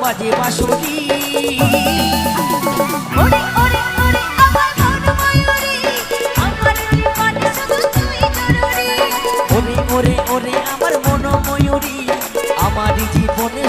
বাজে বাঁশরি। ওরে ওরে ওরে আমার মন ময়ূরী, আমার জীবনে শুধু তুই জরুরি। ওরে ওরে ওরে আমার মন ময়ূরী, আমার জীবনে